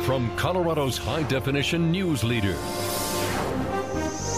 from Colorado's high-definition news leader.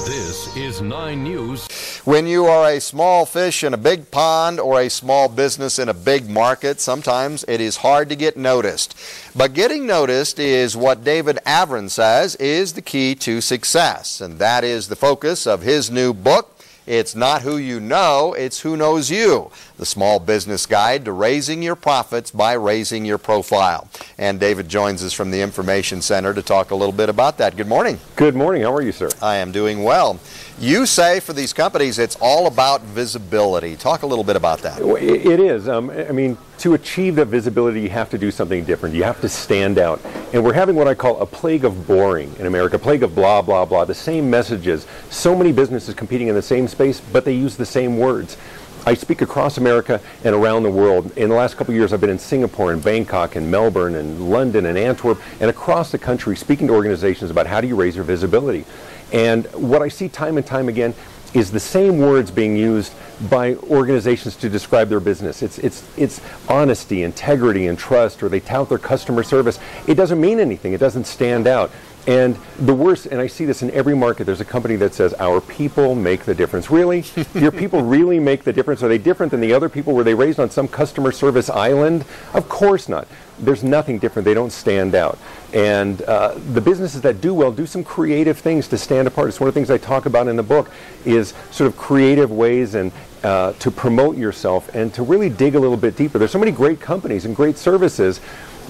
This is 9 News. When you are a small fish in a big pond or a small business in a big market, sometimes it is hard to get noticed. But getting noticed is what David Avrin says is the key to success. And that is the focus of his new book. It's not who you know, it's who knows you. The Small Business Guide to Raising Your Profits by Raising Your Profile. And David joins us from the Information Center to talk a little bit about that. Good morning. Good morning. How are you, sir? I am doing well. You say for these companies it's all about visibility. Talk a little bit about that. It is. I mean, to achieve that visibility, you have to do something different. You have to stand out. And we're having what I call a plague of boring in America, a plague of blah, blah, blah, the same messages. So many businesses competing in the same space, but they use the same words. I speak across America and around the world. In the last couple of years, I've been in Singapore and Bangkok and Melbourne and London and Antwerp and across the country speaking to organizations about how do you raise your visibility. And what I see time and time again is the same words being used by organizations to describe their business. It's honesty, integrity, and trust, or they tout their customer service. It doesn't mean anything. It doesn't stand out. And the worst, and I see this in every market, there's a company that says, our people make the difference. Really? Your people really make the difference? Are they different than the other people? Were they raised on some customer service island? Of course not. There's nothing different. They don't stand out. And the businesses that do well do some creative things to stand apart. It's one of the things I talk about in the book is sort of creative ways and to promote yourself and to really dig a little bit deeper. There's so many great companies and great services,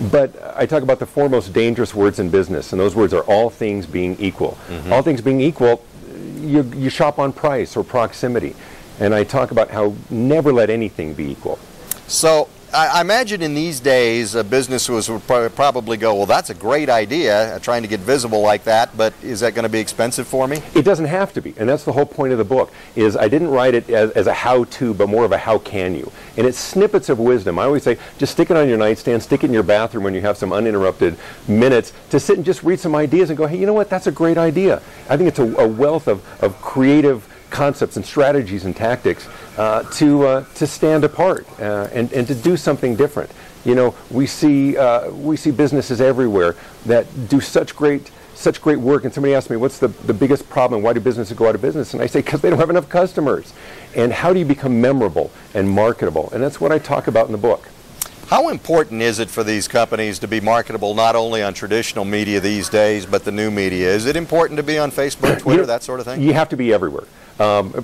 but I talk about the 4 most dangerous words in business, and those words are all things being equal. Mm-hmm. All things being equal, you shop on price or proximity. And I talk about how never let anything be equal. So I imagine in these days businesses would probably go, well, that's a great idea, trying to get visible like that, but is that going to be expensive for me? It doesn't have to be, and that's the whole point of the book, is I didn't write it as a how-to, but more of a how can you. And it's snippets of wisdom. I always say, just stick it on your nightstand, stick it in your bathroom when you have some uninterrupted minutes to sit and just read some ideas and go, hey, you know what, that's a great idea. I think it's a wealth of creative concepts and strategies and tactics to stand apart and to do something different. You know, we see businesses everywhere that do such great work, and somebody asked me, what's the biggest problem? Why do businesses go out of business? And I say, because they don't have enough customers. And how do you become memorable and marketable? And that's what I talk about in the book. How important is it for these companies to be marketable not only on traditional media these days, but the new media? Is it important to be on Facebook, Twitter, that sort of thing? You have to be everywhere.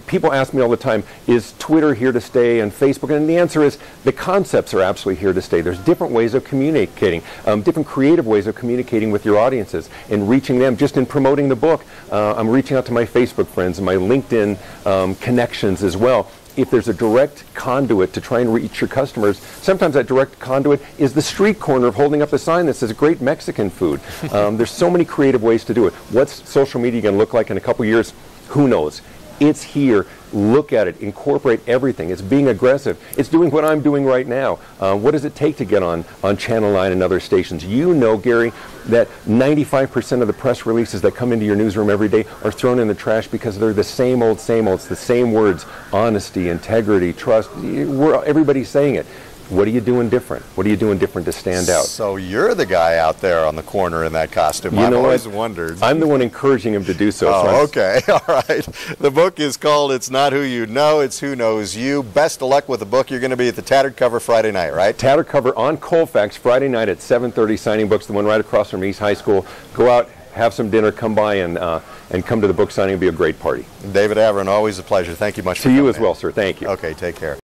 People ask me all the time, is Twitter here to stay and Facebook? And the answer is the concepts are absolutely here to stay. There's different ways of communicating, different creative ways of communicating with your audiences and reaching them. Just in promoting the book, I'm reaching out to my Facebook friends and my LinkedIn connections as well. If there's a direct conduit to try and reach your customers, sometimes that direct conduit is the street corner of holding up a sign that says great Mexican food. There's so many creative ways to do it. What's social media going to look like in a couple years? Who knows? It's here. Look at it. Incorporate everything. It's being aggressive. It's doing what I'm doing right now. What does it take to get on Channel 9 and other stations? You know, Gary, that 95% of the press releases that come into your newsroom every day are thrown in the trash because they're the same old, same old. It's the same words: honesty, integrity, trust. Everybody's saying it. What are you doing different? What are you doing different to stand out? So you're the guy out there on the corner in that costume. I've always wondered. I'm the one encouraging him to do so. Oh, okay. All right. The book is called It's Not Who You Know, It's Who Knows You. Best of luck with the book. You're going to be at the Tattered Cover Friday night, right? Tattered Cover on Colfax Friday night at 7:30, signing books, the one right across from East High School. Go out, have some dinner, come by and come to the book signing. It'll be a great party. David Avrin, always a pleasure. Thank you much for coming. To you as well, sir. Thank you. Okay, take care.